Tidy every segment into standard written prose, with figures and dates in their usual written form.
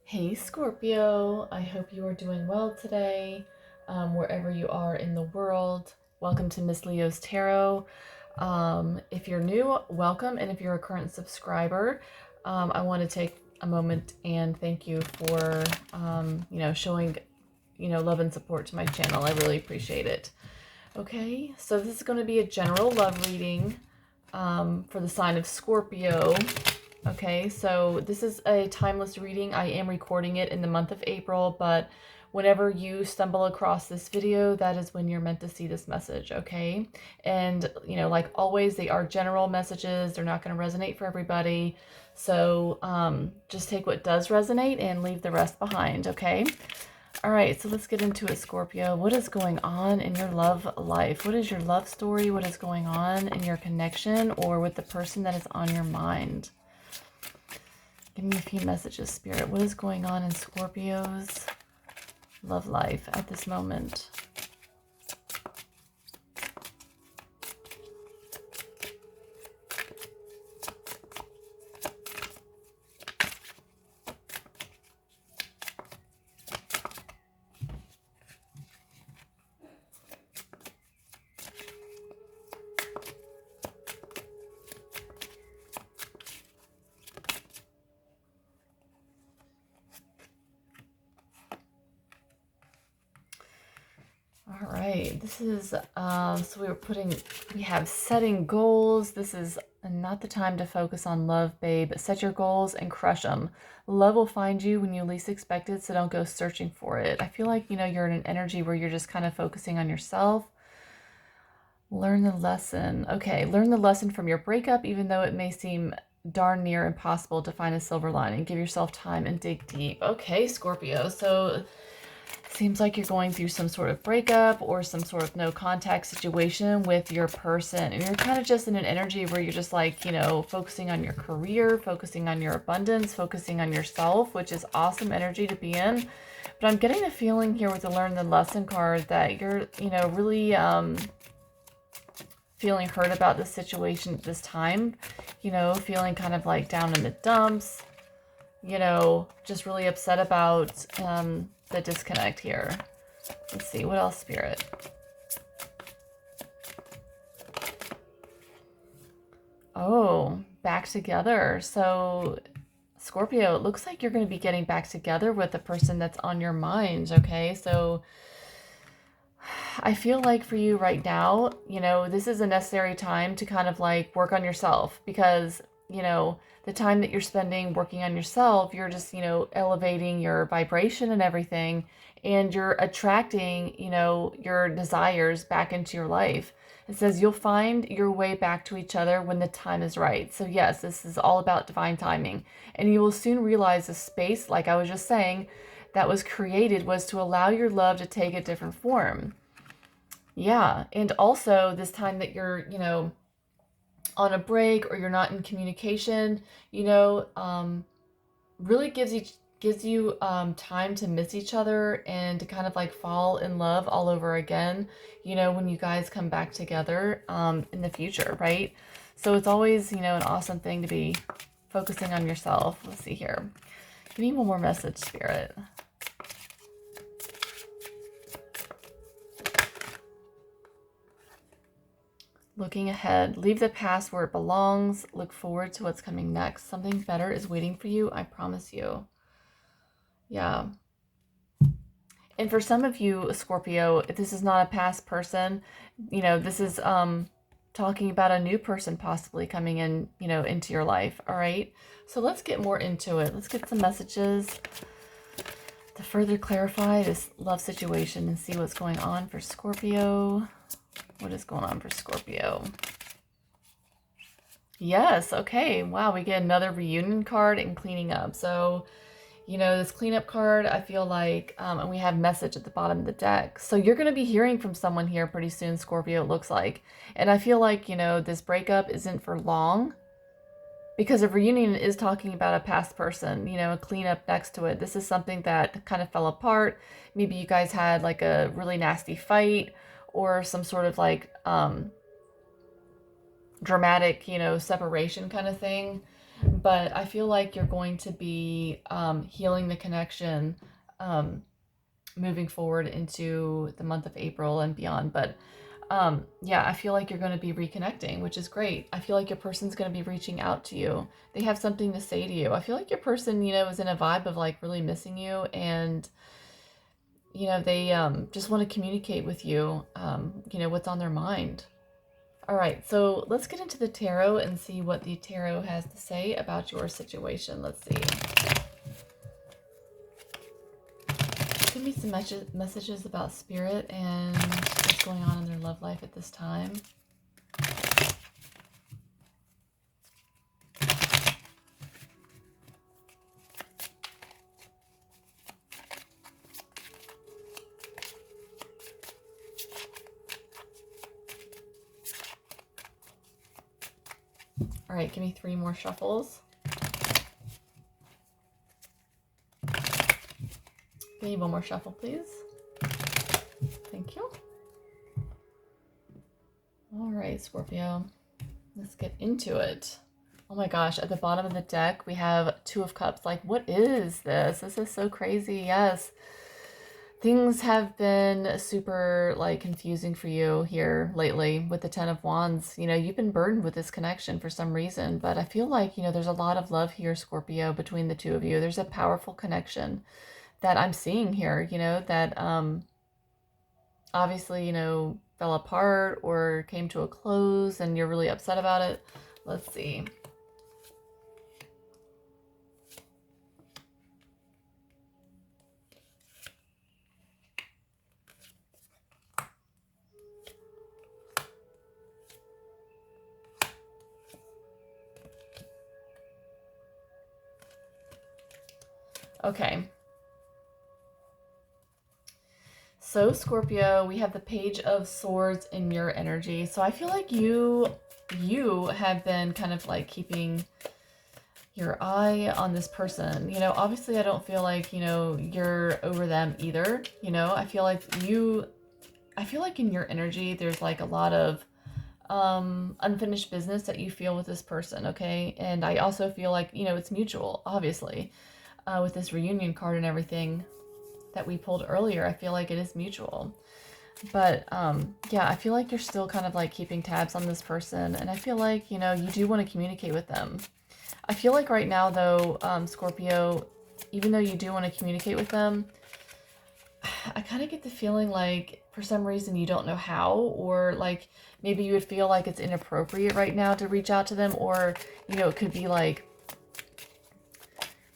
Hey Scorpio, I hope you are doing well today, wherever you are in the world. Welcome to Miss Leo's Tarot. If you're new, welcome, and if you're a current subscriber, I want to take a moment and thank you for, showing, love and support to my channel. I really appreciate it. Okay, so this is going to be a general love reading for the sign of Scorpio. Okay, so this is a timeless reading. I am recording it in the month of April, but whenever you stumble across this video, that is when you're meant to see this message, okay? And, like always, they are general messages. They're not going to resonate for everybody. So just take what does resonate and leave the rest behind, okay? All right, so let's get into it, Scorpio. What is going on in your love life? What is your love story? What is going on in your connection or with the person that is on your mind? Give me a few messages, Spirit. What is going on in Scorpio's love life at this moment? All right, this is, so we have setting goals. This is not the time to focus on love, babe. Set your goals and crush them. Love will find you when you least expect it, so don't go searching for it. I feel like, you're in an energy where you're just kind of focusing on yourself. Learn the lesson. Okay, learn the lesson from your breakup, even though it may seem darn near impossible to find a silver lining. Give yourself time and dig deep. Okay, Scorpio, so seems like you're going through some sort of breakup or some sort of no contact situation with your person. And you're kind of just in an energy where you're just like, focusing on your career, focusing on your abundance, focusing on yourself, which is awesome energy to be in. But I'm getting a feeling here with the learn the lesson card that you're, really feeling hurt about this situation at this time, feeling kind of like down in the dumps, just really upset about the disconnect here. Let's see, what else, Spirit? Oh, back together. So, Scorpio, it looks like you're going to be getting back together with the person that's on your mind, okay? So, I feel like for you right now, this is a necessary time to kind of like work on yourself because, the time that you're spending working on yourself, you're just, elevating your vibration and everything, and you're attracting, your desires back into your life. It says you'll find your way back to each other when the time is right. So yes, this is all about divine timing. And you will soon realize the space, like I was just saying, that was created was to allow your love to take a different form. Yeah, and also this time that you're, on a break or you're not in communication, really gives you time to miss each other and to kind of like fall in love all over again, when you guys come back together in the future, right? So it's always, an awesome thing to be focusing on yourself. Let's see here. Give me one more message, Spirit. Looking ahead, leave the past where it belongs. Look forward to what's coming next. Something better is waiting for you, I promise you. Yeah. And for some of you, Scorpio, if this is not a past person, this is talking about a new person possibly coming in, into your life. All right. So let's get more into it. Let's get some messages to further clarify this love situation and see what's going on for Scorpio. What is going on for Scorpio? Yes, okay. Wow, we get another reunion card and cleaning up. So, this cleanup card, I feel like, and we have message at the bottom of the deck. So you're going to be hearing from someone here pretty soon, Scorpio, it looks like. And I feel like, this breakup isn't for long because a reunion is talking about a past person, a cleanup next to it. This is something that kind of fell apart. Maybe you guys had like a really nasty fight or some sort of like dramatic, separation kind of thing. but I feel like you're going to be healing the connection moving forward into the month of April and beyond. But yeah, I feel like you're going to be reconnecting, which is great. I feel like your person's going to be reaching out to you. They have something to say to you. I feel like your person, you know, is in a vibe of like really missing you, and you know, they just want to communicate with you, you know, what's on their mind. All right, so let's get into the tarot and see what the tarot has to say about your situation. Let's see. Give me some messages about spirit and what's going on in their love life at this time. All right, give me 3 more shuffles. Give me 1 more shuffle, please. Thank you. All right, Scorpio, let's get into it. Oh my gosh, at the bottom of the deck, we have 2 of Cups. Like, what is this? This is so crazy. Yes. Things have been super like confusing for you here lately with the 10 of Wands. You know, you've been burdened with this connection for some reason, but I feel like, you know, there's a lot of love here, Scorpio, between the 2 of you. There's a powerful connection that I'm seeing here, you know, that obviously, you know, fell apart or came to a close and you're really upset about it. Let's see. Okay. So Scorpio, we have the Page of Swords in your energy. So I feel like you have been kind of like keeping your eye on this person. You know, obviously I don't feel like, you know, you're over them either. You know, I feel like in your energy, there's like a lot of unfinished business that you feel with this person. Okay. And I also feel like, you know, it's mutual, obviously, with this reunion card and everything that we pulled earlier. I feel like it is mutual. But yeah, I feel like you're still kind of like keeping tabs on this person. And I feel like, you know, you do want to communicate with them. I feel like right now, though, Scorpio, even though you do want to communicate with them, I kind of get the feeling like for some reason you don't know how, or like maybe you would feel like it's inappropriate right now to reach out to them, or, you know, it could be like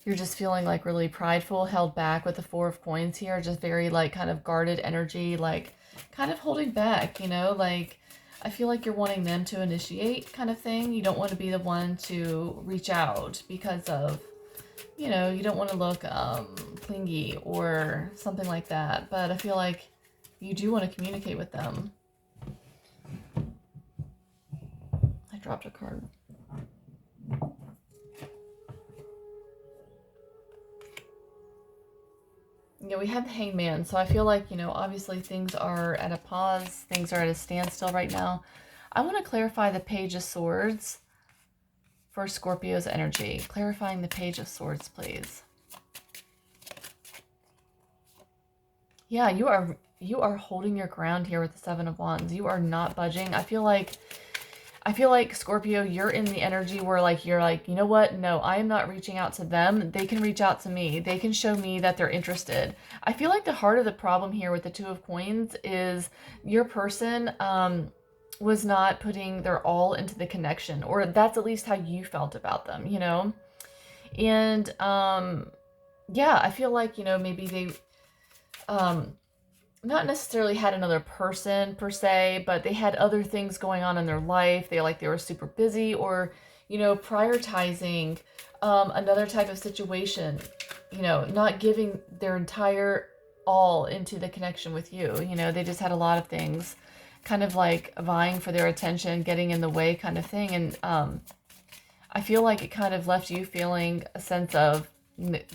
you're just feeling like really prideful, held back with the 4 of Coins here, just very like kind of guarded energy, like kind of holding back, you know, like I feel like you're wanting them to initiate kind of thing. You don't want to be the one to reach out because of, you know, you don't want to look clingy or something like that. But I feel like you do want to communicate with them. I dropped a card. Yeah, we have the Hangman. So I feel like, you know, obviously things are at a pause. Things are at a standstill right now. I want to clarify the Page of Swords for Scorpio's energy. Clarifying the Page of Swords, please. Yeah, you are holding your ground here with the 7 of Wands. You are not budging. I feel like Scorpio, you're in the energy where like you're like, you know what? No, I am not reaching out to them. They can reach out to me. They can show me that they're interested. I feel like the heart of the problem here with the 2 of Coins is your person was not putting their all into the connection, or that's at least how you felt about them, you know? And yeah, I feel like, you know, maybe they not necessarily had another person per se, but they had other things going on in their life. They were super busy, or, you know, prioritizing another type of situation, you know, not giving their entire all into the connection with you. You know, they just had a lot of things kind of like vying for their attention, getting in the way kind of thing. And I feel like it kind of left you feeling a sense of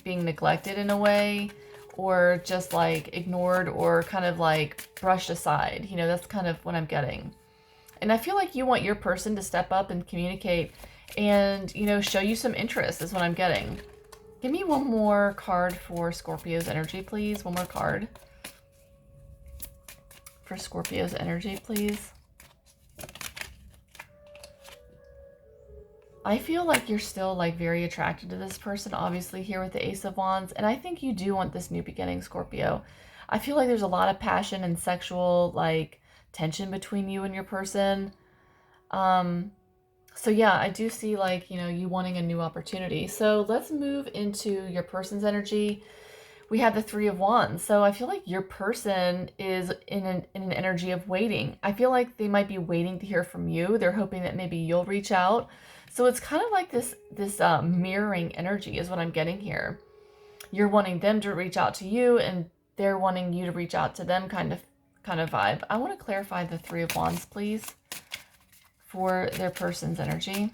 being neglected in a way, or just like ignored, or kind of like brushed aside. You know, that's kind of what I'm getting. And I feel like you want your person to step up and communicate and, you know, show you some interest is what I'm getting. Give me one more card for Scorpio's energy, please. One more card for Scorpio's energy, please. I feel like you're still like very attracted to this person, obviously here with the Ace of Wands. And I think you do want this new beginning, Scorpio. I feel like there's a lot of passion and sexual like tension between you and your person. So yeah, I do see like, you know, you wanting a new opportunity. So let's move into your person's energy. We have the Three of Wands. So I feel like your person is in an energy of waiting. I feel like they might be waiting to hear from you. They're hoping that maybe you'll reach out. So it's kind of like this mirroring energy is what I'm getting here. You're wanting them to reach out to you, and they're wanting you to reach out to them, kind of vibe. I want to clarify the Three of Wands, please, for their person's energy.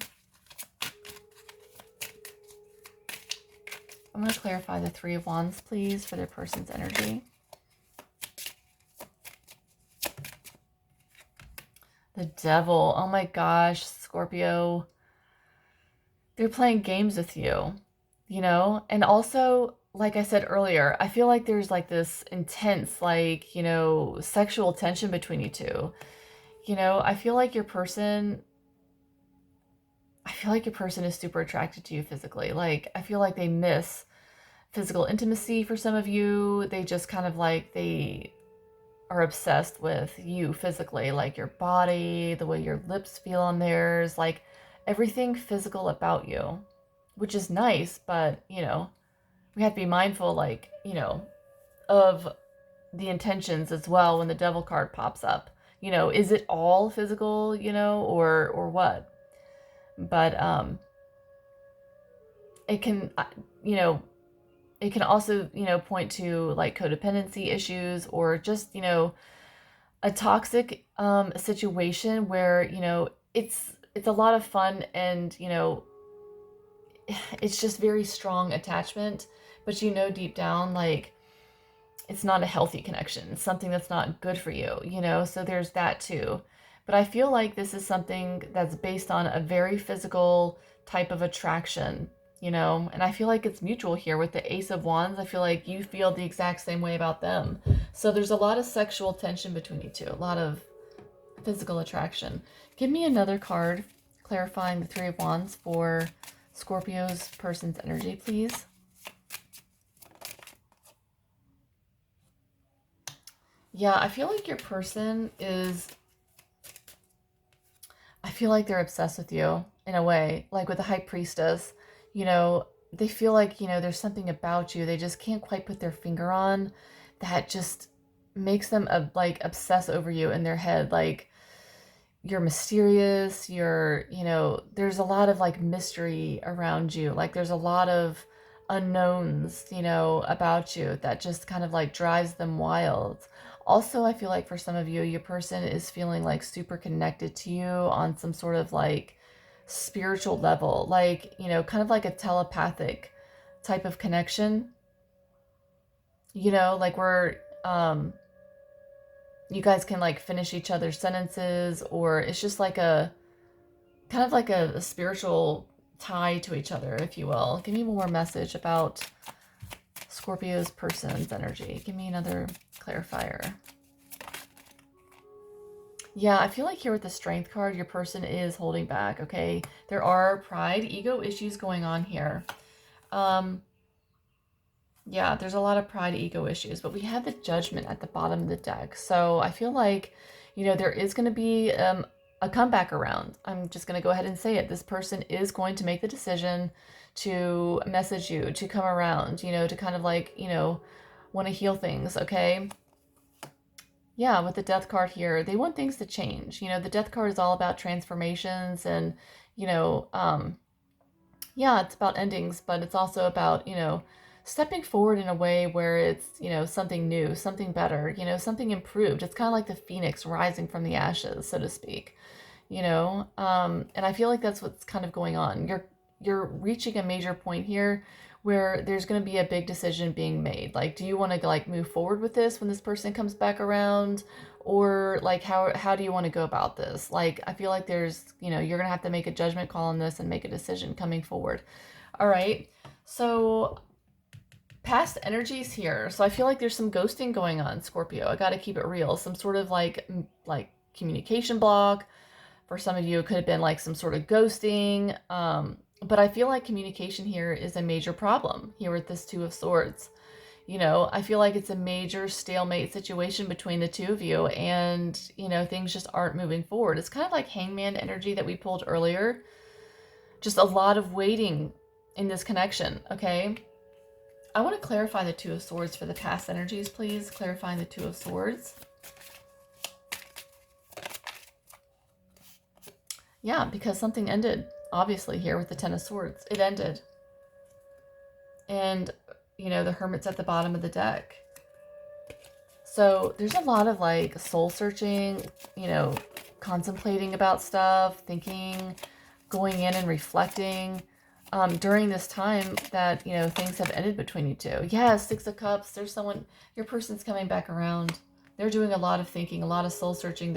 I'm going to clarify the Three of Wands, please, for their person's energy. The Devil. Oh my gosh, Scorpio. They're playing games with you, you know? And also, like I said earlier, I feel like there's like this intense, like, you know, sexual tension between you two. You know, I feel like your person is super attracted to you physically. Like, I feel like they miss physical intimacy for some of you. They just kind of like, they are obsessed with you physically, like your body, the way your lips feel on theirs, like everything physical about you, which is nice, but, you know, we have to be mindful, like, you know, of the intentions as well when the Devil card pops up. You know, is it all physical, you know, or what? But it can, you know, it can also, you know, point to like codependency issues, or just, you know, a toxic situation where, you know, it's a lot of fun, and, you know, it's just very strong attachment, but, you know, deep down, like, it's not a healthy connection. It's something that's not good for you, you know? So there's that too. But I feel like this is something that's based on a very physical type of attraction, you know? And I feel like it's mutual here with the Ace of Wands. I feel like you feel the exact same way about them. So there's a lot of sexual tension between you two, a lot of physical attraction. Give me another card clarifying the Three of Wands for Scorpio's person's energy, please. Yeah, I feel like your person is, I feel like they're obsessed with you in a way, like with the High Priestess. You know, they feel like, you know, there's something about you they just can't quite put their finger on, that just makes them like obsess over you in their head. Like, you're mysterious, you're, you know, there's a lot of like mystery around you. Like, there's a lot of unknowns, you know, about you that just kind of like drives them wild. Also, I feel like for some of you, your person is feeling like super connected to you on some sort of like spiritual level, like, you know, kind of like a telepathic type of connection, you know, like where you guys can like finish each other's sentences, or it's just like a kind of like a spiritual tie to each other, if you will. Give me one more message about Scorpio's person's energy. Give me another clarifier. Yeah, I feel like here with the Strength card, your person is holding back, okay? There are pride, ego issues going on here. Yeah, there's a lot of pride, ego issues, but we have the Judgment at the bottom of the deck. So I feel like, you know, there is going to be a comeback around. I'm just going to go ahead and say it. This person is going to make the decision to message you, to come around, you know, to kind of like, you know, want to heal things, okay? Yeah, with the Death card here, they want things to change. You know, the Death card is all about transformations and, you know, yeah, it's about endings, but it's also about, you know, stepping forward in a way where it's, you know, something new, something better, you know, something improved. It's kind of like the phoenix rising from the ashes, so to speak, you know? And I feel like that's what's kind of going on. You're reaching a major point here where there's going to be a big decision being made. Like, do you want to like move forward with this when this person comes back around? Or like, how do you want to go about this? Like, I feel like there's, you know, you're going to have to make a judgment call on this and make a decision coming forward. All right. So past energies here. So I feel like there's some ghosting going on, Scorpio. I got to keep it real. Some sort of like communication block. For some of you, it could have been like some sort of ghosting. But I feel like communication here is a major problem here with this Two of Swords. You know, I feel like it's a major stalemate situation between the two of you, and, you know, things just aren't moving forward. It's kind of like Hangman energy that we pulled earlier. Just a lot of waiting in this connection, okay? I want to clarify the Two of Swords for the past energies, please. Clarifying the Two of Swords. Yeah, because something ended, obviously, here with the Ten of Swords. It ended. And, you know, the Hermit's at the bottom of the deck. So there's a lot of like soul searching, you know, contemplating about stuff, thinking, going in and reflecting during this time that, you know, things have ended between you two. Yes, Six of Cups. There's someone, your person's coming back around. They're doing a lot of thinking, a lot of soul searching.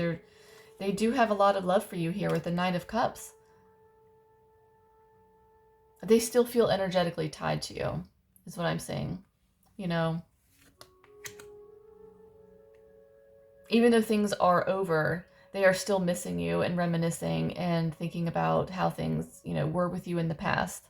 They do have a lot of love for you here with the Knight of Cups. They still feel energetically tied to you, is what I'm saying. You know, even though things are over, they are still missing you and reminiscing and thinking about how things, you know, were with you in the past.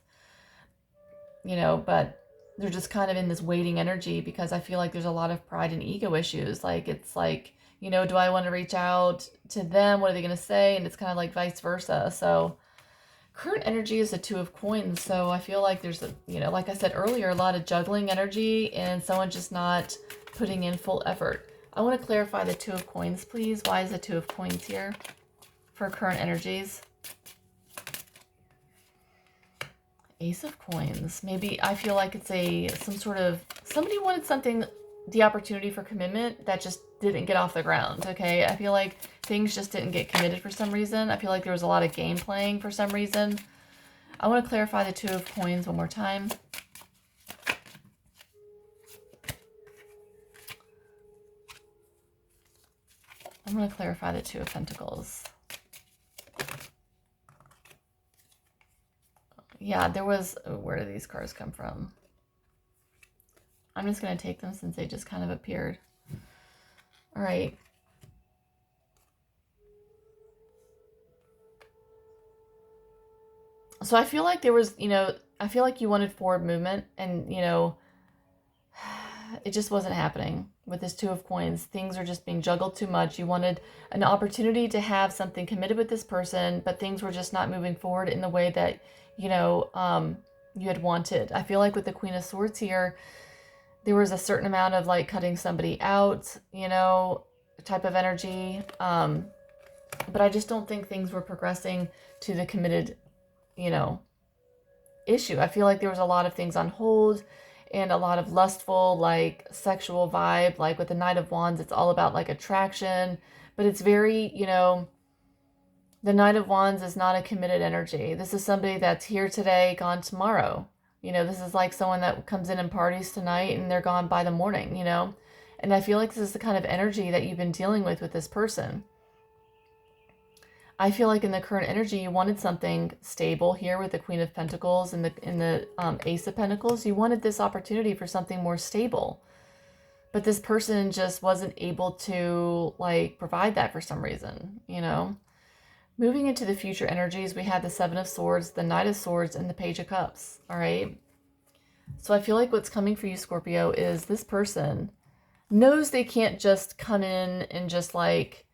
You know, but they're just kind of in this waiting energy because I feel like there's a lot of pride and ego issues. Like, it's like, you know, do I want to reach out to them? What are they going to say? And it's kind of like vice versa. So current energy is a Two of Coins. So I feel like there's a, you know, like I said earlier, a lot of juggling energy and someone just not putting in full effort. I want to clarify the Two of Coins, please. Why is the Two of Coins here for current energies? Ace of Coins. Maybe I feel like it's some sort of, somebody wanted something, the opportunity for commitment that just didn't get off the ground, okay? I feel like things just didn't get committed for some reason. I feel like there was a lot of game playing for some reason. I want to clarify the Two of Coins one more time. I'm going to clarify the Two of Pentacles. Yeah, there was, where do these cards come from? I'm just going to take them since they just kind of appeared. All right. So I feel like there was, you know, I feel like you wanted forward movement and, you know, it just wasn't happening with this Two of Coins. Things are just being juggled too much. You wanted an opportunity to have something committed with this person, but things were just not moving forward in the way that, you know, you had wanted. I feel like with the Queen of Swords here, there was a certain amount of like cutting somebody out, you know, type of energy. But I just don't think things were progressing to the committed, you know, issue. I feel like there was a lot of things on hold and a lot of lustful, like sexual vibe. Like with the Knight of Wands, it's all about like attraction, but it's very, you know, the Knight of Wands is not a committed energy. This is somebody that's here today, gone tomorrow. You know, this is like someone that comes in and parties tonight and they're gone by the morning, you know? And I feel like this is the kind of energy that you've been dealing with this person. I feel like in the current energy, you wanted something stable here with the Queen of Pentacles and the Ace of Pentacles. You wanted this opportunity for something more stable. But this person just wasn't able to like provide that for some reason, you know? Moving into the future energies, we have the Seven of Swords, the Knight of Swords, and the Page of Cups, all right? So I feel like what's coming for you, Scorpio, is this person knows they can't just come in and just like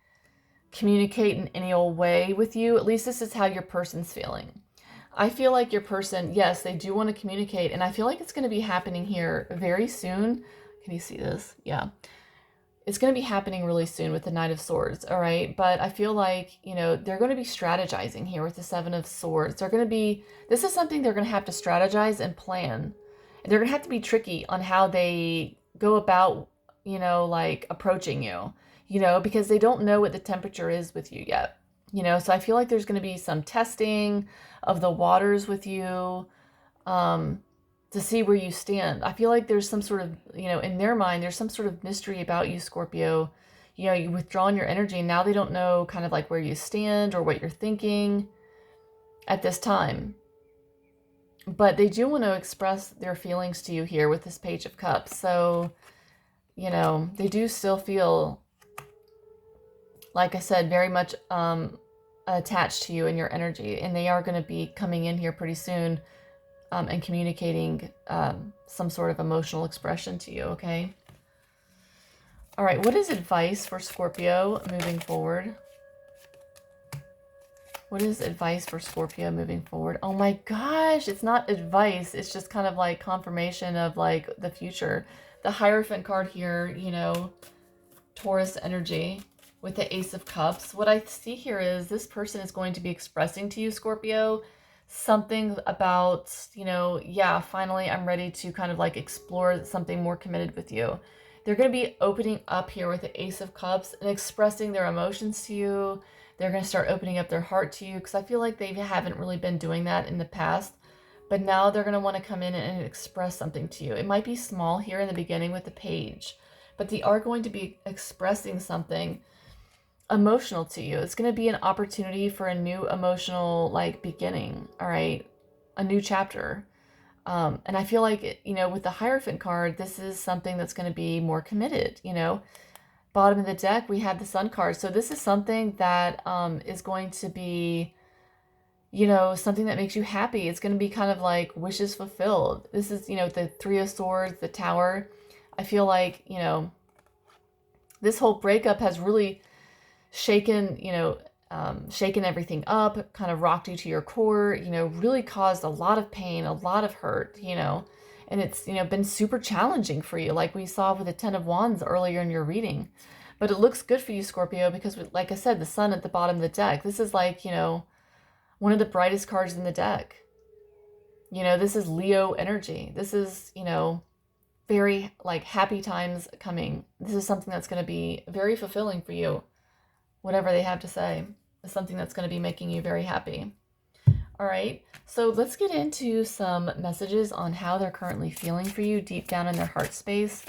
communicate in any old way with you. At least this is how your person's feeling. I feel like your person, yes, they do want to communicate, and I feel like it's going to be happening here very soon. Can you see this? Yeah. It's going to be happening really soon with the Knight of Swords, all right? But I feel like, you know, they're going to be strategizing here with the Seven of Swords. They're going to be, this is something they're going to have to strategize and plan. And they're going to have to be tricky on how they go about, you know, like approaching you, you know, because they don't know what the temperature is with you yet, you know? So I feel like there's going to be some testing of the waters with you, to see where you stand. I feel like there's some sort of, you know, in their mind, there's some sort of mystery about you, Scorpio. you know, you withdrawn your energy, and now they don't know kind of like where you stand or what you're thinking at this time. But they do want to express their feelings to you here with this Page of Cups. So, you know, they do still feel, like I said, very much attached to you and your energy. And they are going to be coming in here pretty soon and communicating some sort of emotional expression to you, okay? All right, what is advice for Scorpio moving forward? What is advice for Scorpio moving forward? Oh my gosh, it's not advice. It's just kind of like confirmation of like the future. The Hierophant card here, you know, Taurus energy with the Ace of Cups. What I see here is this person is going to be expressing to you, Scorpio, something about, you know, yeah, finally I'm ready to kind of like explore something more committed with you. They're going to be opening up here with the Ace of Cups and expressing their emotions to you. They're going to start opening up their heart to you, because I feel like they haven't really been doing that in the past. But now they're going to want to come in and express something to you. It might be small here in the beginning with the Page, but they are going to be expressing something emotional to you. It's going to be an opportunity for a new emotional like beginning, all right? A new chapter. And I feel like, you know, with the Hierophant card, this is something that's going to be more committed, you know. Bottom of the deck, we have the Sun card. So this is something that is going to be, you know, something that makes you happy. It's going to be kind of like wishes fulfilled. This is, you know, the Three of Swords, the Tower. I feel like, you know, this whole breakup has really shaken, you know, shaken everything up, kind of rocked you to your core, you know, really caused a lot of pain, a lot of hurt, you know, and it's, you know, been super challenging for you, like we saw with the Ten of Wands earlier in your reading. But it looks good for you, Scorpio, because like I said, the Sun at the bottom of the deck, this is like, you know, one of the brightest cards in the deck. You know, this is Leo energy. This is, you know, very like happy times coming. This is something that's going to be very fulfilling for you. Whatever they have to say is something that's going to be making you very happy. All right, so let's get into some messages on how they're currently feeling for you deep down in their heart space.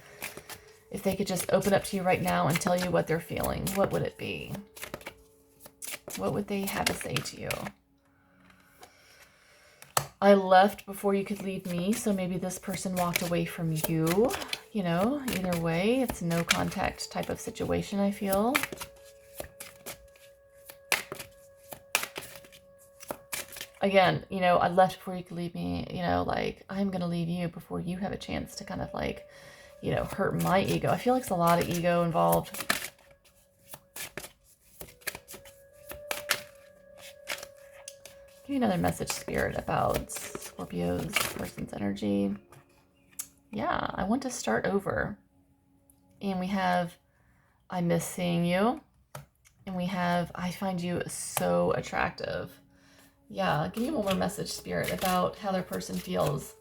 If they could just open up to you right now and tell you what they're feeling, what would it be? What would they have to say to you? I left before you could leave me, so maybe this person walked away from you. You know, either way, it's a no contact type of situation, I feel. Again, you know, I left before you could leave me, you know, like, I'm going to leave you before you have a chance to kind of like, you know, hurt my ego. I feel like there's a lot of ego involved. Give me another message, Spirit, about Scorpio's person's energy. Yeah, I want to start over. And we have, I miss seeing you. And we have, I find you so attractive. Yeah, give me one more message, Spirit, about how their person feels.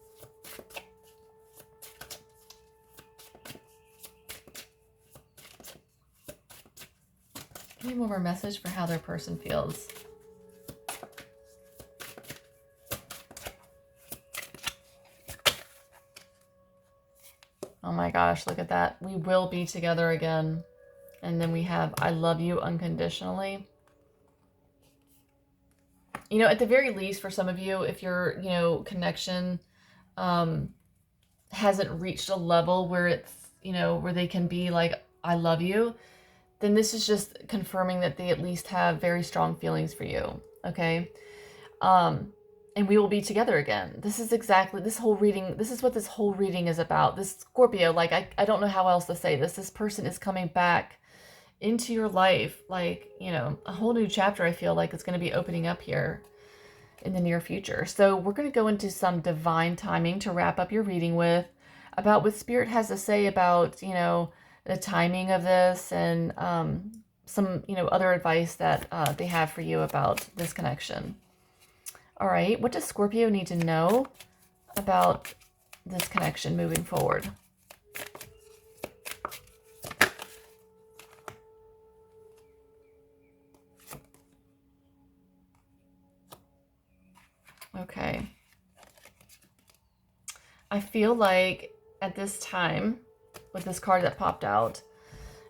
Give me one more message for how their person feels. Oh my gosh, look at that. We will be together again. And then we have, I love you unconditionally. You know, at the very least, for some of you, if your, you know, connection hasn't reached a level where it's, you know, where they can be like, I love you, then this is just confirming that they at least have very strong feelings for you, okay? And we will be together again. This is exactly, this whole reading, this is what this whole reading is about. This Scorpio, like, I don't know how else to say this. This person is coming back into your life, like, you know, a whole new chapter, I feel like, is going to be opening up here in the near future. So we're going to go into some divine timing to wrap up your reading with, about what Spirit has to say about, you know, the timing of this, and some, you know, other advice that they have for you about this connection. All right, what does Scorpio need to know about this connection moving forward? Okay. I feel like at this time, with this card that popped out,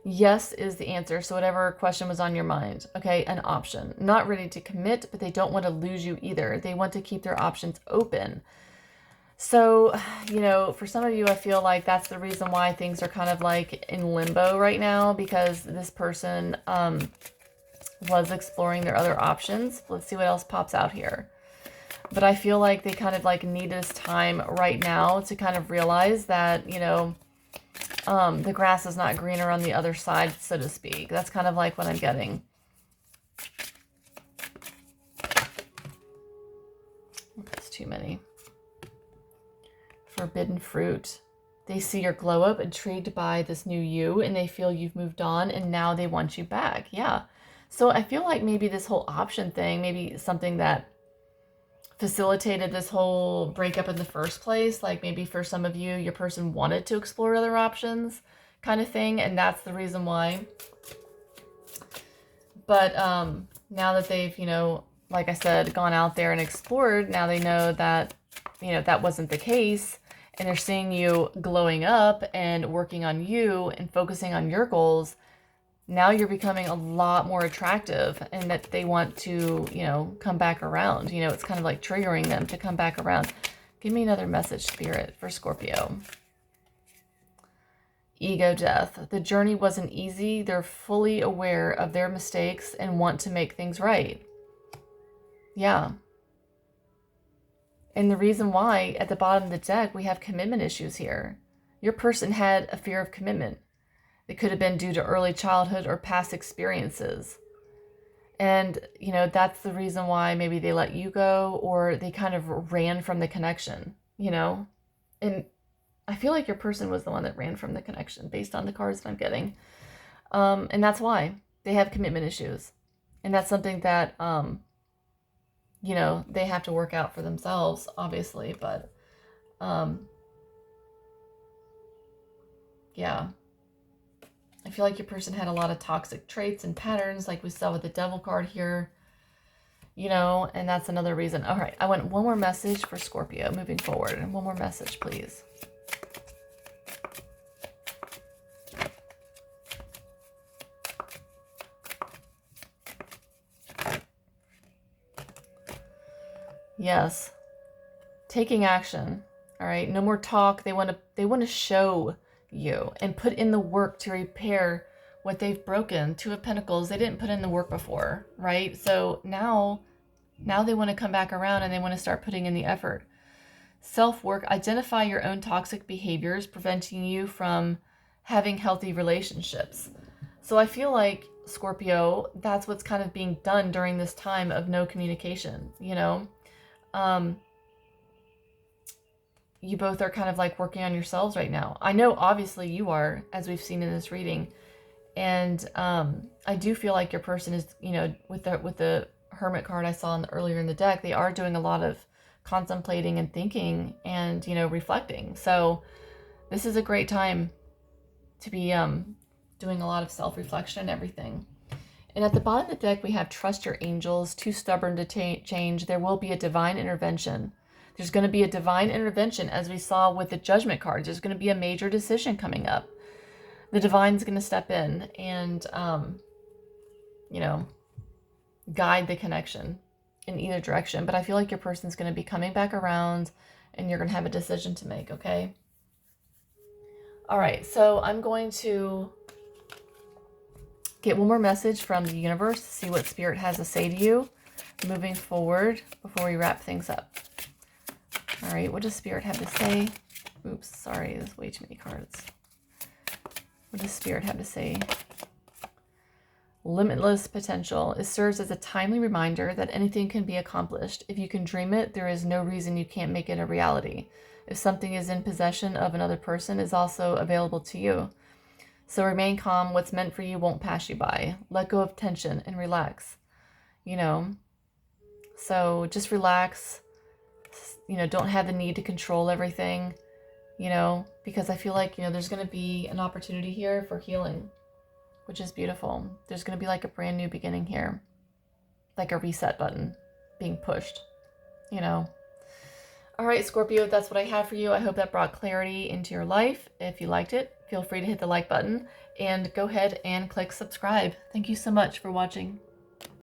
Yes is the answer. So whatever question was on your mind. Okay, an option. Not ready to commit, but they don't want to lose you either. They want to keep their options open. So, you know, for some of you, I feel like that's the reason why things are kind of like in limbo right now, because this person was exploring their other options. Let's see what else pops out here. But I feel like they kind of like need this time right now to kind of realize that, you know, the grass is not greener on the other side, so to speak. That's kind of like what I'm getting. That's too many. Forbidden fruit. They see your glow up, intrigued by this new you, and they feel you've moved on, and now they want you back. Yeah. So I feel like maybe this whole option thing, maybe something that facilitated this whole breakup in the first place. Like maybe for some of you, your person wanted to explore other options kind of thing, and that's the reason why. But now that they've, you know, like I said, gone out there and explored, now they know that, you know, that wasn't the case, and they're seeing you glowing up and working on you and focusing on your goals. Now you're becoming a lot more attractive, and that they want to, you know, come back around. You know, it's kind of like triggering them to come back around. Give me another message, Spirit, for Scorpio. Ego death. The journey wasn't easy. They're fully aware of their mistakes and want to make things right. Yeah. And the reason why at the bottom of the deck, we have commitment issues here. Your person had a fear of commitment. It could have been due to early childhood or past experiences. And, you know, that's the reason why maybe they let you go, or they kind of ran from the connection, you know? And I feel like your person was the one that ran from the connection based on the cards that I'm getting. And that's why they have commitment issues. And that's something that, you know, they have to work out for themselves, obviously. But, yeah. I feel like your person had a lot of toxic traits and patterns, like we saw with the Devil card here, you know, and that's another reason. All right, I want one more message for Scorpio moving forward. And one more message, please. Yes. Taking action. All right, no more talk. They want to show you and put in the work to repair what they've broken. Two of Pentacles, they didn't put in the work before, right? So now they want to come back around, and they want to start putting in the effort. Self-work. Identify your own toxic behaviors preventing you from having healthy relationships. So I feel like, Scorpio, that's what's kind of being done during this time of no communication, you know? You both are kind of like working on yourselves right now. I know obviously you are, as we've seen in this reading. And I do feel like your person is, you know, with the Hermit card I saw earlier in the deck, they are doing a lot of contemplating and thinking and, you know, reflecting. So this is a great time to be doing a lot of self-reflection and everything. And at the bottom of the deck, we have trust your angels, too stubborn to change. There will be a divine intervention. There's going to be a divine intervention, as we saw with the Judgment cards. There's going to be a major decision coming up. The divine's going to step in and, you know, guide the connection in either direction. But I feel like your person's going to be coming back around, and you're going to have a decision to make, okay? All right, so I'm going to get one more message from the universe to see what Spirit has to say to you moving forward before we wrap things up. All right, what does Spirit have to say? Oops, sorry, there's way too many cards. What does Spirit have to say? Limitless potential. It serves as a timely reminder that anything can be accomplished. If you can dream it, there is no reason you can't make it a reality. If something is in possession of another person, is also available to you. So remain calm. What's meant for you won't pass you by. Let go of tension and relax. You know, so just relax. You know, don't have the need to control everything, you know, because I feel like, you know, there's going to be an opportunity here for healing, which is beautiful. There's going to be like a brand new beginning here, like a reset button being pushed, you know. All right, Scorpio, that's what I have for you. I hope that brought clarity into your life. If you liked it, feel free to hit the like button. and go ahead and click subscribe. Thank you so much for watching.